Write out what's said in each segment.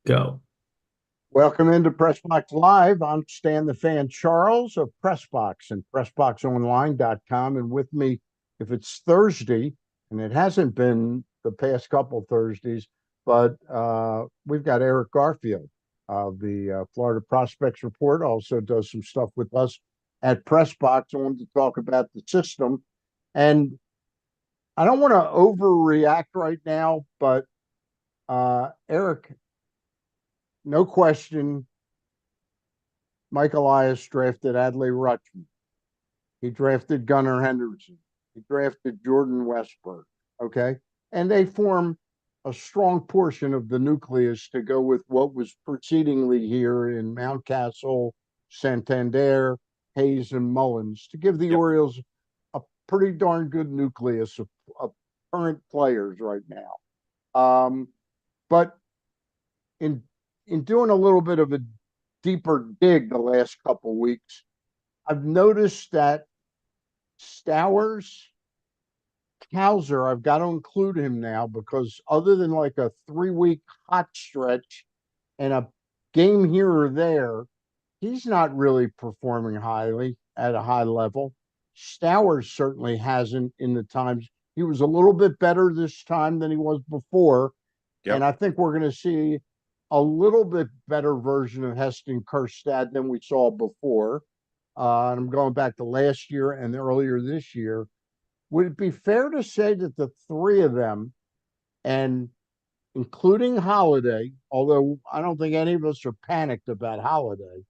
Go. Welcome into Pressbox Live. I'm Stan the Fan Charles of Pressbox and PressBoxOnline.com. And with me, if it's Thursday, and it hasn't been the past couple Thursdays, but we've got Eric Garfield of the Florida Prospects Report, also does some stuff with us at Pressbox. I wanted to talk about the system. And I don't want to overreact right now, but Eric, no question, Mike Elias drafted Adley Rutschman. He drafted Gunnar Henderson. He drafted Jordan Westburg. Okay. And they form a strong portion of the nucleus to go with what was precedingly here in Mountcastle, Santander, Hayes, and Mullins to give the Yep. Orioles a pretty darn good nucleus of current players right now. But in doing a little bit of a deeper dig the last couple of weeks, I've noticed that Stowers, Hauser, I've got to include him now because other than like a 3 week hot stretch and a game here or there, he's not really performing highly at a high level. Stowers certainly hasn't in the times. He was a little bit better this time than he was before. And Yep. I think we're going to see a little bit better version of Heston Kjerstad than we saw before. And I'm going back to last year and earlier this year. Would it be fair to say that the three of them, and including Holiday, although I don't think any of us are panicked about Holiday,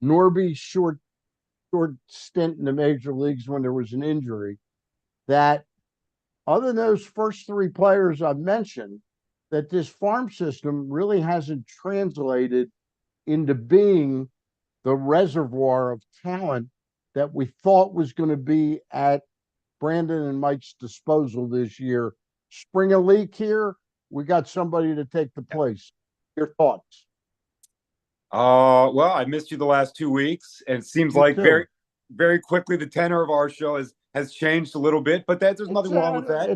Norby's short stint in the major leagues when there was an injury, that other than those first three players I've mentioned, that this farm system really hasn't translated into being the reservoir of talent that we thought was going to be at Brandon and Mike's disposal this year. Spring a leak here, we got somebody to take the place. Your thoughts? Well, I missed you the last 2 weeks, and it seems You like too. very quickly the tenor of our show has changed a little bit, but there's It's nothing wrong with that.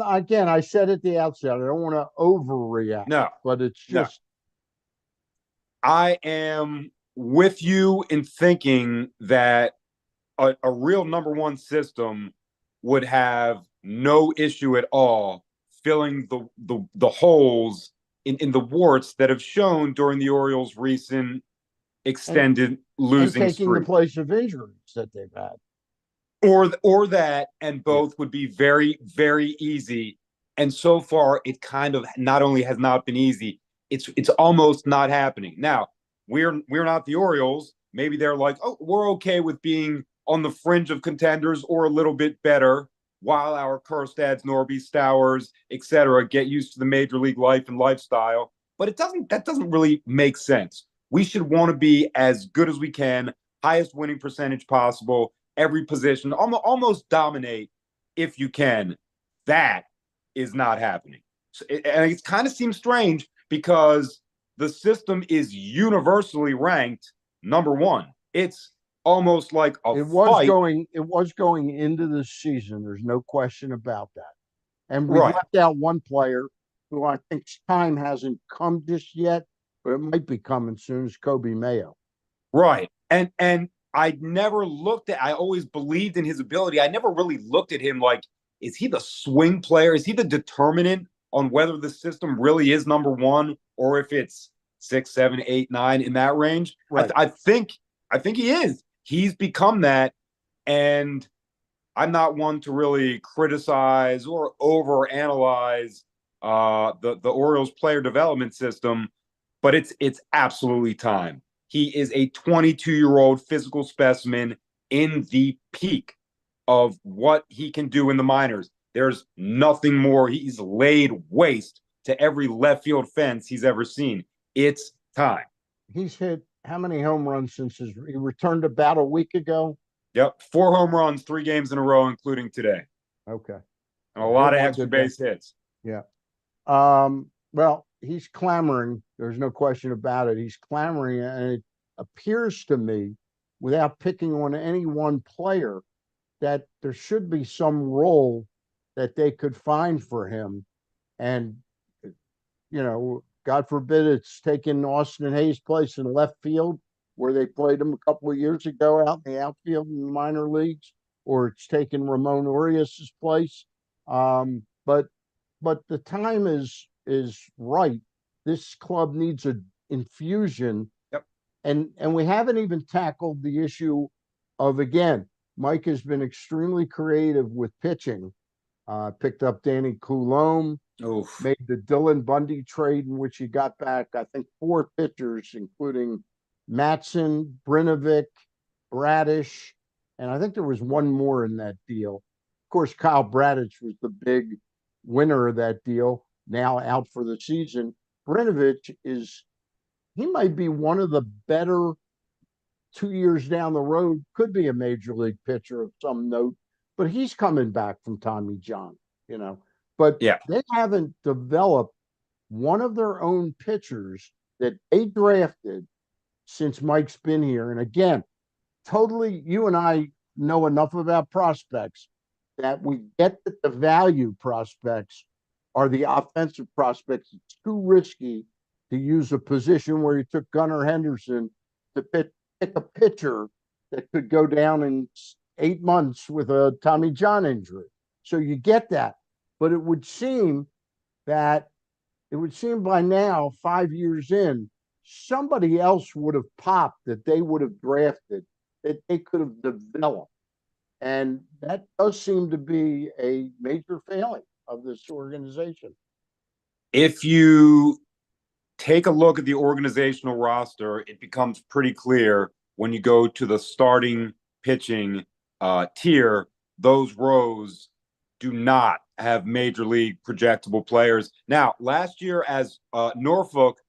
again. I said at the outset, I don't want to overreact, No, but it's no. just I am with you in thinking that a real number one system would have no issue at all filling the holes in the warts that have shown during the Orioles' recent and extended and losing taking the streak. place of injuries that they've had. Or that, and Yeah. both would be very easy. And so far it kind of not only has not been easy, it's almost not happening. Now, we're not the Orioles. Maybe they're like, oh, we're okay with being on the fringe of contenders or a little bit better while our Kerstads, Norby, Stowers, etc. get used to the major league life and lifestyle. But that doesn't really make sense. We should want to be as good as we can, highest winning percentage possible, every position, almost dominate if you can. That is not happening. And it kind of seems strange because the system is universally ranked number one. It's almost like a fight. It was going into the season. There's no question about that. And we've Right, left out one player who I think's time hasn't come just yet, but it might be coming soon as Kobe Mayo. right. And I never looked at I always believed in his ability. I never really looked at him like, is he the swing player? Is he the determinant on whether the system really is number one or if it's six, seven, eight, nine in that range? Right. I think he is. He's become that, and I'm not one to really criticize or overanalyze the Orioles player development system, but it's absolutely time. He is a 22-year-old physical specimen in the peak of what he can do in the minors. There's nothing more. He's laid waste to every left field fence he's ever seen. It's time. He's hit how many home runs since he returned about a week ago? Yep, 4 home runs, 3 games in a row, including today, Okay. and a Hit lot of one extra today. base hits. Yeah. Well, he's clamoring. There's no question about it. He's clamoring, and it appears to me, without picking on any one player, that there should be some role that they could find for him. And, God forbid it's taking Austin Hayes' place in left field, where they played him a couple of years ago out in the outfield in the minor leagues, or it's taking Ramon Urias' place. But the time is right. This club needs an infusion, Yep. and we haven't even tackled the issue of, again, Mike has been extremely creative with pitching. Picked up Danny Coulombe, Oof. made the Dylan Bundy trade in which he got back, I think, four pitchers, including Matson, Brinovic, Bradish, and I think there was one more in that deal. Of course, Kyle Bradish was the big winner of that deal, now out for the season. Brinovic he might be one of the better 2 years down the road, could be a major league pitcher of some note, but he's coming back from Tommy John, you know. But Yeah. they haven't developed one of their own pitchers that they drafted since Mike's been here. And again, totally, you and I know enough about prospects that we get that the value prospects are the offensive prospects. It's too risky to use a position where you took Gunnar Henderson to pick a pitcher that could go down in 8 months with a Tommy John injury. So you get that. But that it would seem by now, 5 years in, somebody else would have popped that they would have drafted, that they could have developed. And that does seem to be a major failing of this organization. If you take a look at the organizational roster, it becomes pretty clear when you go to the starting pitching tier, those rows do not have major league projectable players. Now, last year, as Norfolk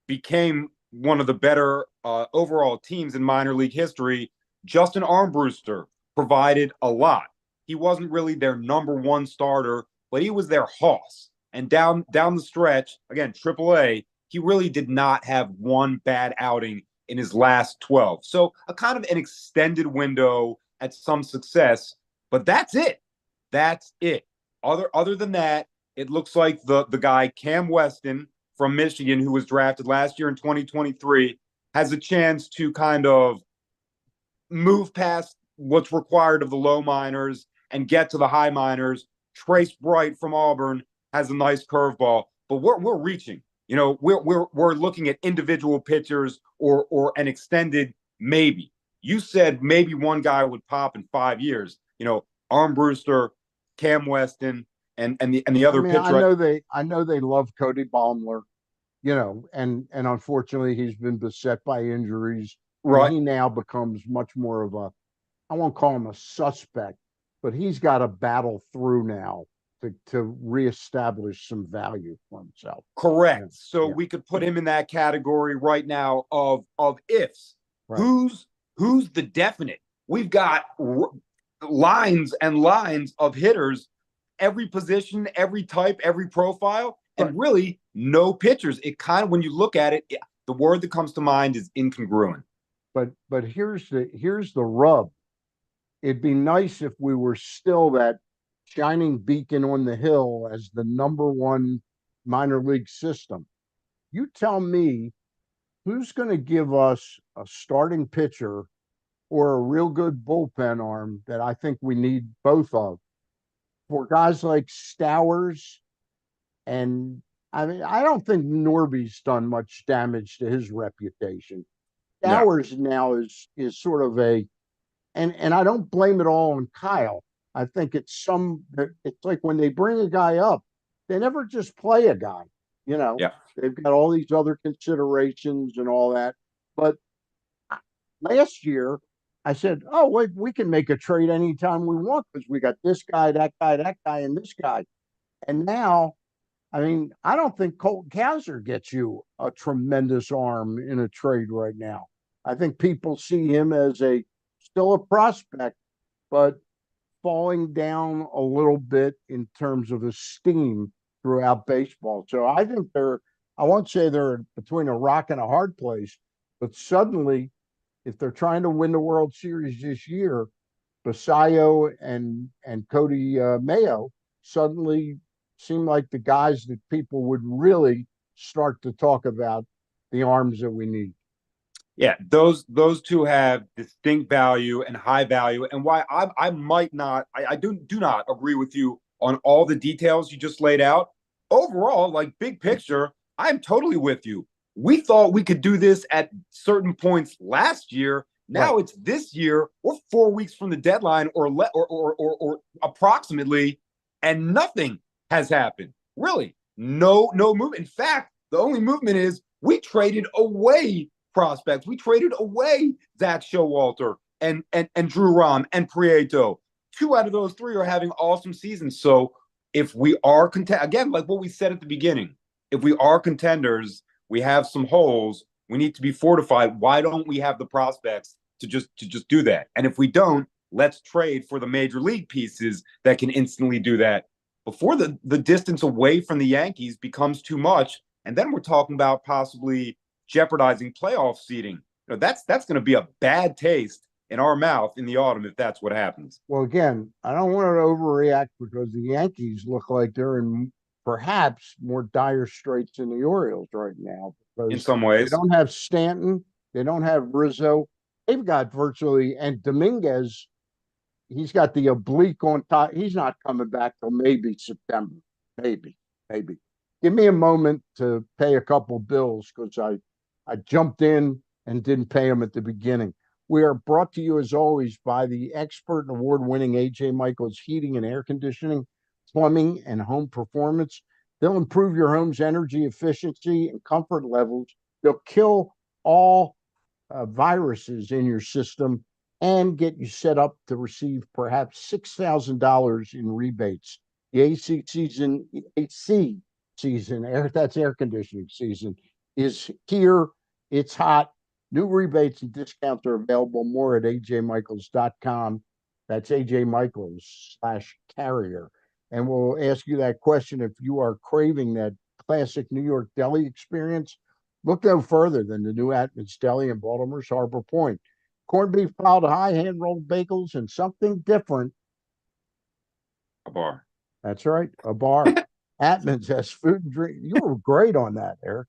became one of the better overall teams in minor league history, Justin Armbruster provided a lot. He wasn't really their number one starter, but he was their hoss. And down the stretch, again, AAA, he really did not have one bad outing in his last 12. So a kind of an extended window at some success, but that's it. That's it. Other than that, it looks like the guy Cam Weston from Michigan, who was drafted last year in 2023, has a chance to kind of move past what's required of the low minors and get to the high minors. Trace Bright from Auburn has a nice curveball, but we're reaching. You know, we're looking at individual pitchers or an extended maybe. You said maybe one guy would pop in 5 years. You know, Armbruster, Cam Weston, and the I other mean, pitcher. I know they love Cody Baumler, you know, and unfortunately he's been beset by injuries, and Right. he now becomes much more of a, I won't call him a suspect, but he's got to battle through now to reestablish some value for himself. Yeah, Correct. So yeah, we could put him in that category right now of ifs. right. Who's the definite? We've got lines and lines of hitters, every position, every type, every profile, But and really no pitchers. It kind of, when you look at it, the word that comes to mind is incongruent. but here's the rub. It'd be nice if we were still that shining beacon on the hill as the number one minor league system. You tell me who's going to give us a starting pitcher or a real good bullpen arm that I think we need both of for guys like Stowers. And I mean, I don't think Norby's done much damage to his reputation. No. Stowers now is sort of a, and I don't blame it all on Kyle. I think it's like when they bring a guy up, they never just play a guy. You know, Yeah. they've got all these other considerations and all that. But last year, I said, "Oh, wait, we can make a trade anytime we want because we got this guy, that guy, and this guy." And now, I mean, I don't think Colton Cowser gets you a tremendous arm in a trade right now. I think people see him as a still a prospect, but falling down a little bit in terms of esteem throughout baseball. So I think I won't say they're between a rock and a hard place, but suddenly, if they're trying to win the World Series this year, Basayo and Cody Mayo suddenly seem like the guys that people would really start to talk about the arms that we need. Yeah, those two have distinct value and high value, and why I might not I do not agree with you on all the details you just laid out. Overall, like big picture, I'm totally with you. We thought we could do this at certain points last year. Right. Now it's this year. We're 4 weeks from the deadline, or approximately, and nothing has happened. Really, no movement. In fact, the only movement is we traded away prospects. We traded away Zach Showalter and Drew Rom and Prieto. Two out of those three are having awesome seasons. So if we are again, like what we said at the beginning, if we are contenders, we have some holes. We need to be fortified. Why don't we have the prospects to just do that? And if we don't, let's trade for the major league pieces that can instantly do that before the distance away from the Yankees becomes too much. And then we're talking about possibly jeopardizing playoff seeding. That's going to be a bad taste in our mouth in the autumn if that's what happens. Well, again, I don't want to overreact because the Yankees look like they're in perhaps more dire straits than the Orioles right now In because some they ways. don't have Stanton, they don't have Rizzo. They've got virtually, and Dominguez, he's got the oblique on top. He's not coming back till maybe September. Maybe, maybe. Give me a moment to pay a couple bills because I jumped in and didn't pay them at the beginning. We are brought to you, as always, by the expert and award winning AJ Michaels Heating and Air Conditioning, Plumbing, and Home Performance. They'll improve your home's energy efficiency and comfort levels. They'll kill all viruses in your system and get you set up to receive perhaps $6,000 in rebates. The AC season, that's air conditioning season, is here. It's hot. New rebates and discounts are available. More at ajmichaels.com. That's ajmichaels/carrier. And we'll ask you that question if you are craving that classic New York deli experience. Look no further than the new Atman's Deli in Baltimore's Harbor Point. Corned beef piled high, hand rolled bagels, and something different. A bar. That's right, a bar. Atman's has food and drink. You were great on that, Eric.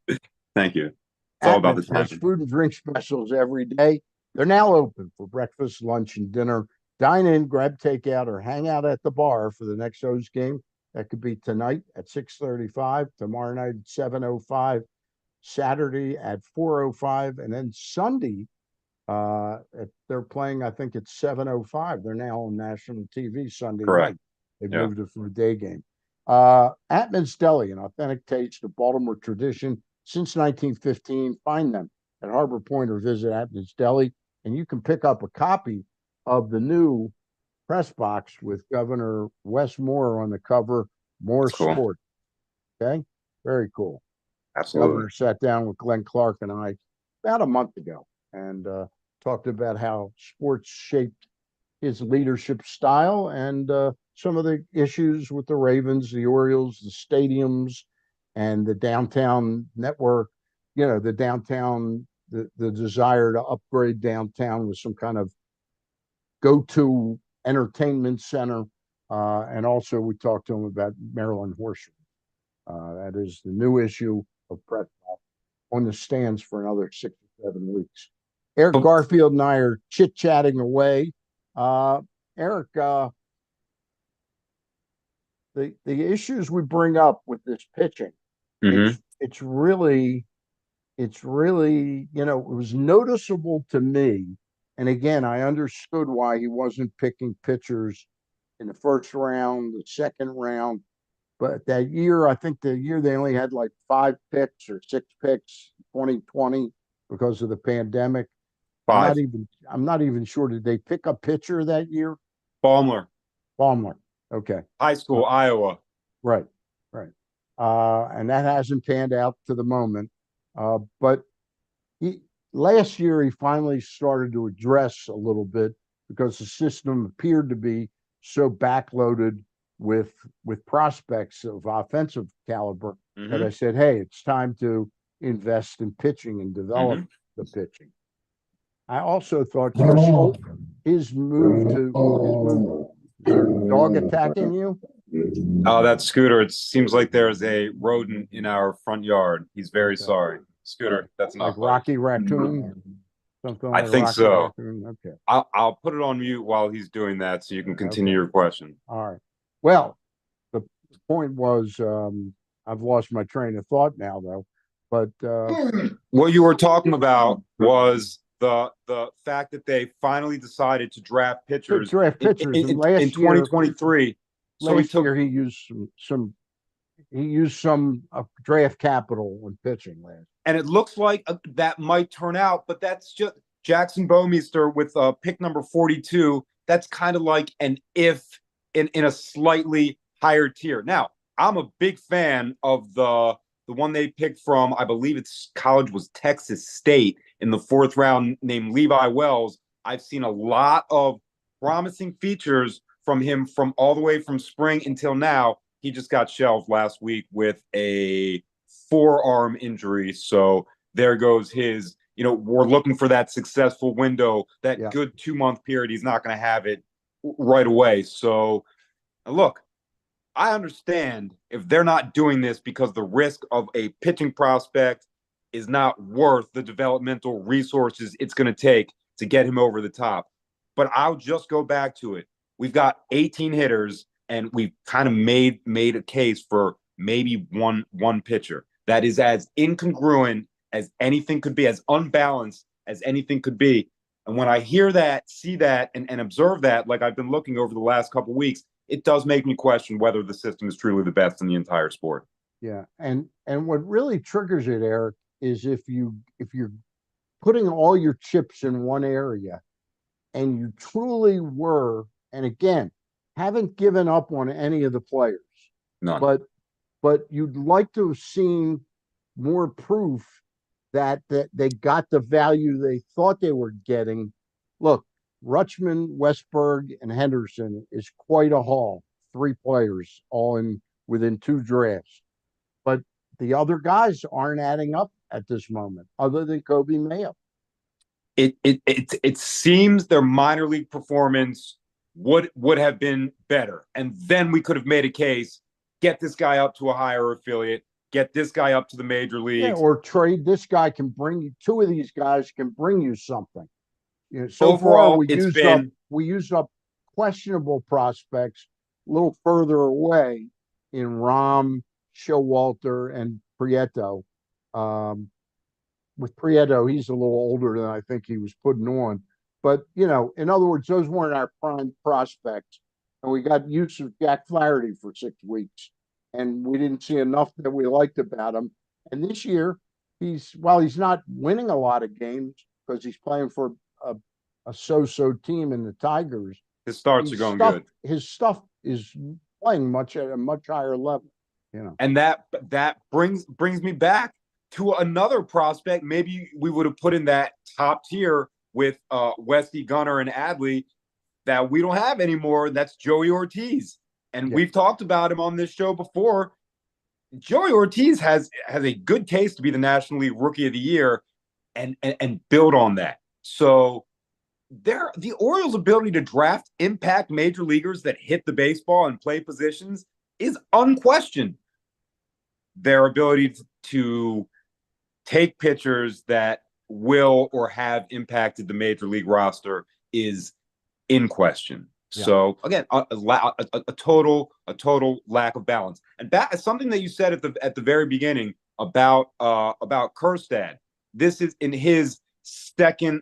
Thank you. It's all about the Atman's has timing. food and drink specials every day. They're now open for breakfast, lunch, and dinner. Dine in, grab takeout, or hang out at the bar for the next O's game. That could be tonight at 6:35, tomorrow night at 7:05, Saturday at 4:05, and then Sunday they're playing. I think it's 7:05. They're now on national TV Sunday Correct. night. They've Yeah. moved it for a day game. Atman's Deli, an authentic taste of Baltimore tradition since 1915. Find them at Harbor Point or visit Atman's Deli, and you can pick up a copy of the new press box with Governor Wes Moore on the cover. More That's cool. sport. Okay, very cool. Absolutely. Governor sat down with Glenn Clark and I about a month ago and talked about how sports shaped his leadership style and some of the issues with the Ravens, the Orioles, the stadiums, and the downtown network. You know, the downtown, the desire to upgrade downtown with some kind of go-to entertainment center. And also, we talked to him about Maryland Horse. That is the new issue of Press Box on the stands for another 6 or 7 weeks. Eric Garfield and I are chit-chatting away. Eric, the issues we bring up with this pitching, Mm-hmm. it's really, it was noticeable to me. And again, I understood why he wasn't picking pitchers in the first round, the second round. But that year, I think the year they only had like 5 picks or 6 picks, 2020, because of the pandemic. Five. I'm not even sure. Did they pick a pitcher that year? Baumler. Baumler. Okay. High school, Iowa. Right. Right. And that hasn't panned out to the moment. But last year he finally started to address a little bit because the system appeared to be so backloaded with prospects of offensive caliber that I said, hey, it's time to invest in pitching and develop the pitching. I also thought his move to is there a dog attacking you? Oh, that Scooter. It seems like there's a rodent in our front yard. He's very Okay. sorry. Scooter, that's Like enough, buddy. Rocky Raccoon, something I like think Rocky so. Raccoon. Okay. I'll put it on mute while he's doing that so you can continue Okay. your question. All right. Well, the point was, I've lost my train of thought now, though. But What you were talking about was the fact that they finally decided to draft to pitchers draft pitchers, and in 2023. So he last took year he used some draft capital when pitching last. and it looks like that might turn out, but that's just Jackson Bomeister with pick number 42. That's kind of like an if in a slightly higher tier. Now, I'm a big fan of the one they picked from, I believe it's college was Texas State in the fourth round, named Levi Wells. I've seen a lot of promising features from him from all the way from spring until now. He just got shelved last week with a forearm injury. So there goes his, we're looking for that successful window, that Yeah. good 2 month period. He's not going to have it right away. So look, I understand if they're not doing this because the risk of a pitching prospect is not worth the developmental resources it's going to take to get him over the top. But I'll just go back to it. We've got 18 hitters, and we've kind of made a case for maybe one pitcher that is as incongruent as anything could be, as unbalanced as anything could be. And when I hear that, see that, and observe that, like I've been looking over the last couple of weeks, it does make me question whether the system is truly the best in the entire sport. Yeah, and what really triggers it, Eric, is if you're putting all your chips in one area, and you truly were, and again, haven't given up on any of the players, None. but you'd like to have seen more proof that they got the value they thought they were getting. Look, Rutschman, Westberg, and Henderson is quite a haul. Three players all in within two drafts. But the other guys aren't adding up at this moment, other than Kobe Mayo. It seems their minor league performance would have been better, and then we could have made a case: get this guy up to a higher affiliate, get this guy up to the major Yeah, leagues. or trade this guy can bring you. Two of these guys can bring you something. So far Overall, it's been we used up questionable prospects a little further away in Rom, Showalter, and Prieto. Um, with Prieto, he's a little older than I think he was putting on. But in other words, those weren't our prime prospects, and we got use of Jack Flaherty for 6 weeks, and we didn't see enough that we liked about him. And this year, while he's not winning a lot of games because he's playing for a, a so-so team in the Tigers, his starts are going good. His stuff is playing at a much higher level. And that brings me back to another prospect. Maybe we would have put in that top tier with Westy, Gunnar, and Adley that we don't have anymore. That's Joey Ortiz. And we've talked about him on this show before. Joey Ortiz has a good case to be the National League Rookie of the Year and build on that. So the Orioles' ability to draft impact major leaguers that hit the baseball and play positions is unquestioned. Their ability to take pitchers that will or have impacted the major league roster is in question. Yeah. So again, a total lack of balance, and that something that you said at the very beginning about Kjerstad. This is in his second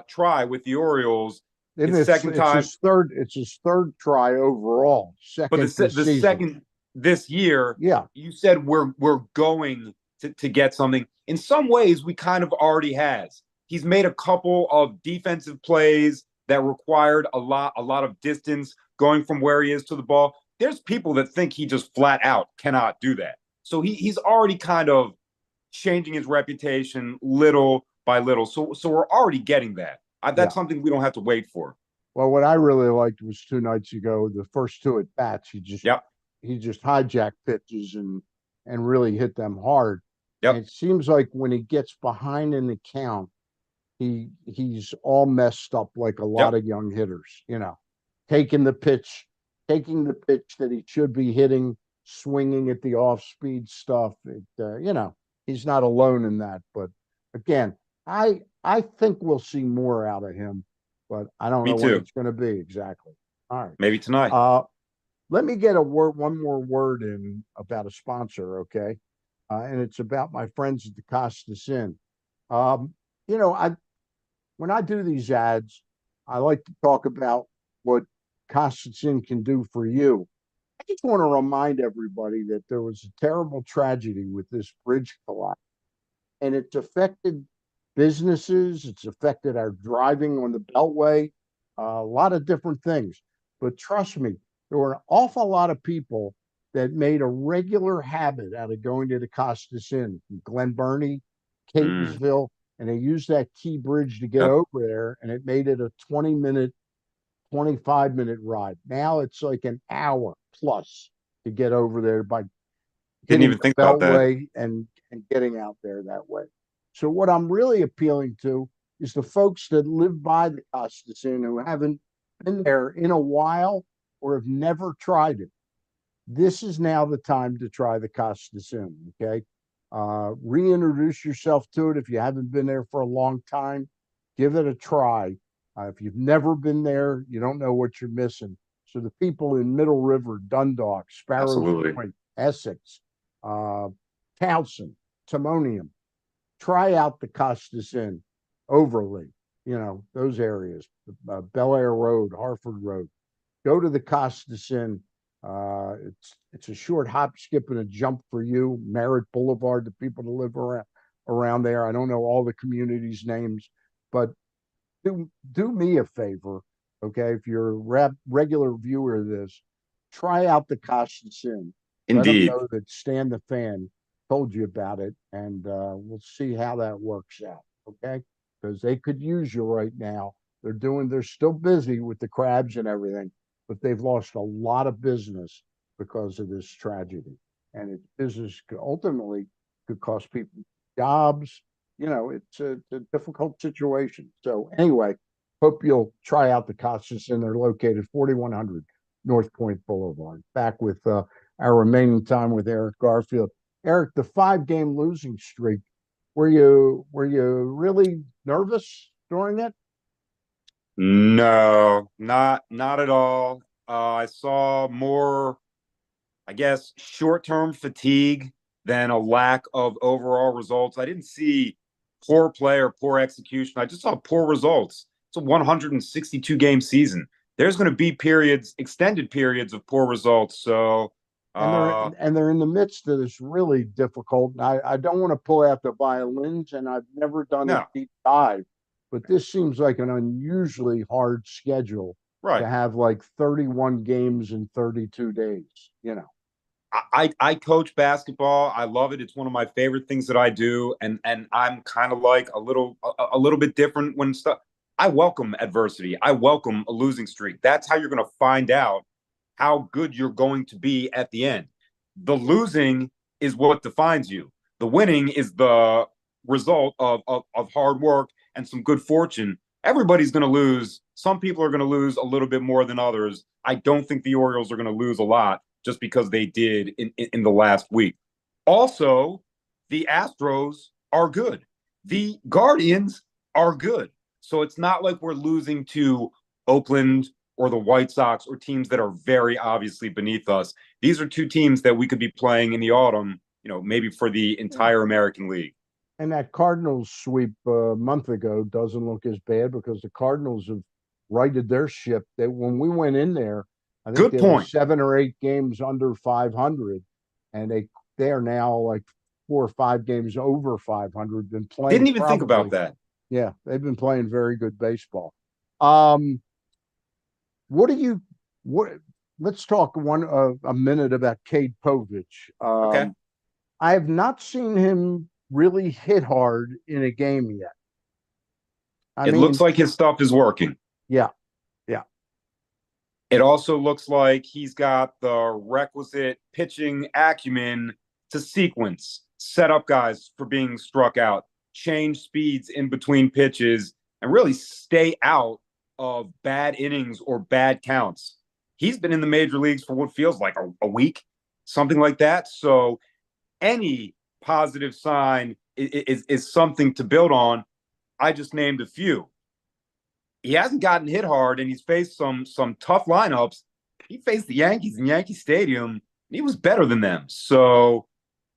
try with the Orioles. It's his third try overall. But the second this year. Yeah, you said we're going to get something. In some ways, we kind of already has. He's made a couple of defensive plays that required a lot of distance going from where he is to the ball. There's people that think he just flat out cannot do that. So he's already kind of changing his reputation little by little. So we're already getting that. That's something we don't have to wait for. Well, what I really liked was 2 nights ago, the first two at bats, he just hijacked pitches and really hit them hard. Yep. And it seems like when he gets behind in the count, he's all messed up like a lot of young hitters, taking the pitch taking the pitch that he should be hitting, swinging at the off speed stuff. He's not alone in that. But again, I think we'll see more out of him, but I don't Me know when too. it's going to be exactly. All right. Maybe tonight. Let me get one more word in about a sponsor, okay? And it's about my friends at the Costas Inn. Um, I when I do these ads, I like to talk about what Costas Inn can do for you. I just want to remind everybody that there was a terrible tragedy with this bridge collapse, and it's affected businesses. It's affected our driving on the Beltway, a lot of different things. But trust me, there were an awful lot of people that made a regular habit out of going to the Costas Inn from Glen Burnie, Mm. Catonsville, and they used that key bridge to get Yep. over there, and it made it a 20-minute, 25-minute ride. Now it's like an hour plus to get over there by Didn't hitting even the think about that. Beltway and getting out there that way. So what I'm really appealing to is the folks that live by the Costas Inn who haven't been there in a while or have never tried it. This is now the time to try the Costas Inn. Okay, reintroduce yourself to it if you haven't been there for a long time. Give it a try. If you've never been there, you don't know what you're missing. So the people in Middle River, Dundalk, Sparrows Absolutely. Point, Essex, uh, Towson, Timonium, try out the Costas Inn, Overley, those areas, Bel Air Road, Harford Road. Go to the Costas Inn. It's a short hop, skip, and a jump for you. Merritt Boulevard, the people that live around there. I don't know all the communities' names, but do me a favor, okay? If you're a regular viewer of this, try out the Costas Inn. Let them Indeed. know that Stan the Fan told you about it, and we'll see how that works out, okay? Because they could use you right now. They're still busy with the crabs and everything, but they've lost a lot of business because of this tragedy. And its business ultimately could cost people jobs. It's a difficult situation. So anyway, hope you'll try out the Costas, and they're located 4100 North Point Boulevard. Back with our remaining time with Eric Garfield. Eric, the 5-game losing streak. Were you really nervous during it? No, not at all. I saw more, I guess, short-term fatigue than a lack of overall results. I didn't see poor play or poor execution. I just saw poor results. It's a 162 game season. There's going to be periods, extended periods of poor results. So, And they're uh, and they're in the midst of this really difficult. I don't want to pull out the violins, and I've never done a no, deep dive, but this seems like an unusually hard schedule to right. have like 31 games in 32 days. I coach basketball. I love it. It's one of my favorite things that I do, and I'm kind of like a little bit different when stuff. I welcome adversity. I welcome a losing streak. That's how you're going to find out how good you're going to be at the end. The losing is what defines you. The winning is the result of hard work and some good fortune. Everybody's going to lose. Some people are going to lose a little bit more than others. I don't think the Orioles are going to lose a lot just because they did in the last week. Also, the Astros are good. The Guardians are good. So it's not like we're losing to Oakland or the White Sox or teams that are very obviously beneath us. These are two teams that we could be playing in the autumn, maybe for the entire American League. And that Cardinals sweep a month ago doesn't look as bad because the Cardinals have righted their ship. When we went in there, I think Good they were point. 7 or 8 games under 500, and they are now like 4 or 5 games over 500. Been Didn't playing even think about probably, that. yeah, they've been playing very good baseball. Um, what do you what? Let's talk a minute about Cade Povich. Okay. I have not seen him really hit hard in a game yet. I It looks mean, like his stuff is working. yeah, yeah. It also looks like he's got the requisite pitching acumen to sequence, set up guys for being struck out, change speeds in between pitches, and really stay out of bad innings or bad counts. he's been in the major leagues for what feels like a week, something like that. So any positive sign is something to build on. I just named a few. He hasn't gotten hit hard, and he's faced some tough lineups. He faced the Yankees in Yankee Stadium, and he was better than them. So,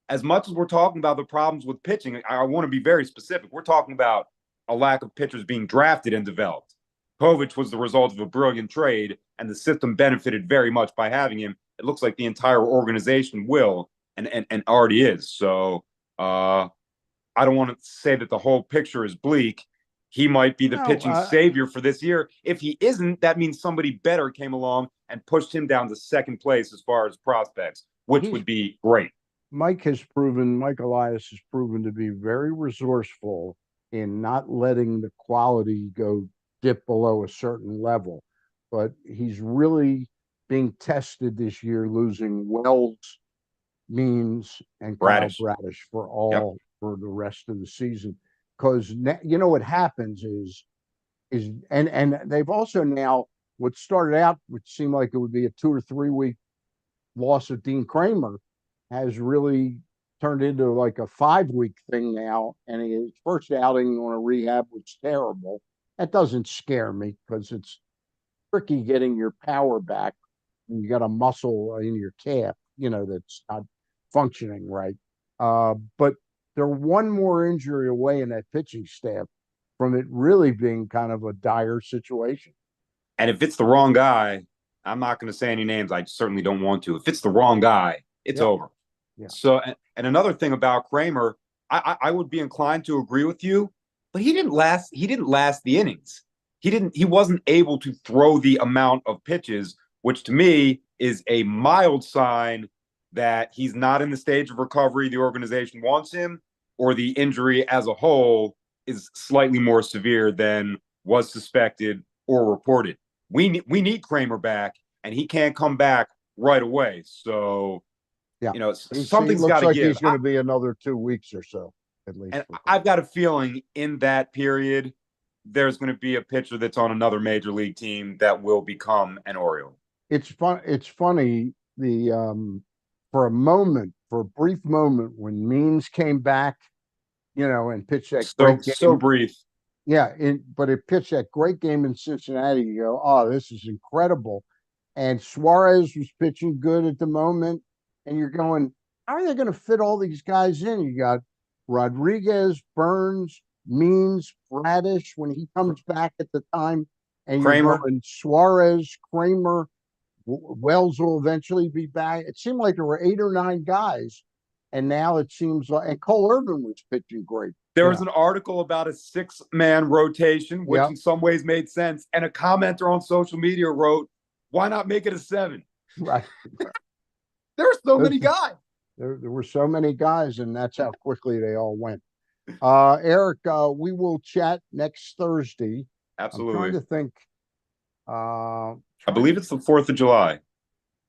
as much as we're talking about the problems with pitching, I want to be very specific. We're talking about a lack of pitchers being drafted and developed. Povich was the result of a brilliant trade, and the system benefited very much by having him. It looks like the entire organization will and already is. So I don't want to say that the whole picture is bleak. He might be the No, pitching savior for this year. If he isn't, that means somebody better came along and pushed him down to second place as far as prospects, which he's would be great. Mike Elias has proven to be very resourceful in not letting the quality go dip below a certain level. But he's really being tested this year, losing Wells, Means, and Kyle Bradish. Bradish Yep. for the rest of the season. Because you know what happens is and they've also now what started out which seemed like it would be a 2 or 3 week loss of Dean Kramer has really turned into like a 5 week thing now. And his first outing on a rehab was terrible. That doesn't scare me because it's tricky getting your power back when you got a muscle in your calf, that's not functioning right. But they're one more injury away in that pitching staff from it really being kind of a dire situation. And if it's the wrong guy, I'm not going to say any names. I certainly don't want to. If it's the wrong guy, it's Yeah, over. yeah. So, and another thing about Kramer, I would be inclined to agree with you, but he didn't last. He didn't last the innings. He didn't. He wasn't able to throw the amount of pitches, which to me is a mild sign that he's not in the stage of recovery the organization wants him, or the injury as a whole is slightly more severe than was suspected or reported. We need Kramer back, and he can't come back right away. So Yeah. He something's got looks to like give. he's going to be another 2 weeks or so, at least. And I've got a feeling in that period, there's going to be a pitcher that's on another major league team that will become an Oriole. It's fun. It's funny. For a brief moment, when Means came back, and pitched that So great so game. brief. Yeah, but it pitched that great game in Cincinnati. You go, oh, this is incredible. And Suarez was pitching good at the moment. And you're going, how are they going to fit all these guys in? You got Rodriguez, Burns, Means, Bradish when he comes back at the time. And you're Kramer. going Suarez, Kramer, Wells will eventually be back. It seemed like there were 8 or 9 guys. And now it seems like, and Cole Irvin was pitching great. There was Yeah. an article about a 6-man rotation, which Yeah. in some ways made sense. And a commenter on social media wrote, why not make it a 7? Right. There are so Those, many guys. there were so many guys, and that's how quickly they all went. Eric, we will chat next Thursday. I'm trying Absolutely. to think. I believe it's the 4th of July.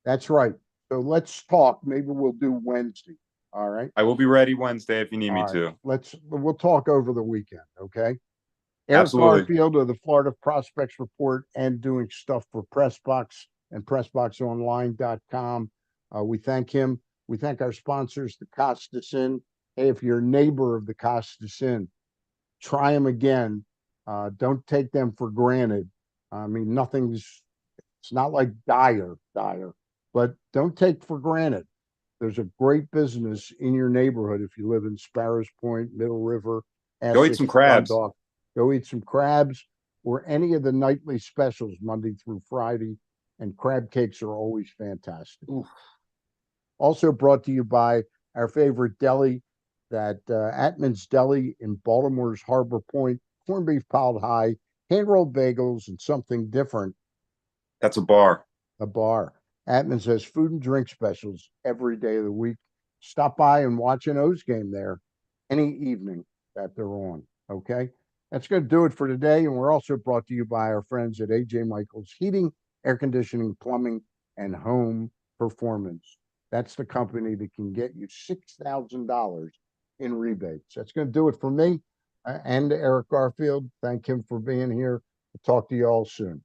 That's right. So let's talk. Maybe we'll do Wednesday. All right. I will be ready Wednesday if you need All me right. to. We'll talk over the weekend. Okay. Eric Absolutely. Garfield of the Florida Prospects Report and doing stuff for PressBox and PressBoxOnline.com. We thank him. We thank our sponsors, the Costas Inn. Hey, if you're a neighbor of the Costas Inn, try them again. Don't take them for granted. I mean, it's not like dire, but don't take for granted. There's a great business in your neighborhood if you live in Sparrows Point, Middle River, Go eat some Essex, crabs. Dundalk. Go eat some crabs or any of the nightly specials Monday through Friday. And crab cakes are always fantastic. Oof. Also brought to you by our favorite deli, that Atman's Deli in Baltimore's Harbor Point. Corned beef piled high, hand-rolled bagels, and something different, That's a bar. a bar. Atman's has food and drink specials every day of the week. Stop by and watch an O's game there any evening that they're on. Okay. That's going to do it for today. And we're also brought to you by our friends at AJ Michaels Heating, Air Conditioning, Plumbing, and Home Performance. That's the company that can get you $6,000 in rebates. That's going to do it for me and Eric Garfield. Thank him for being here. We'll talk to you all soon.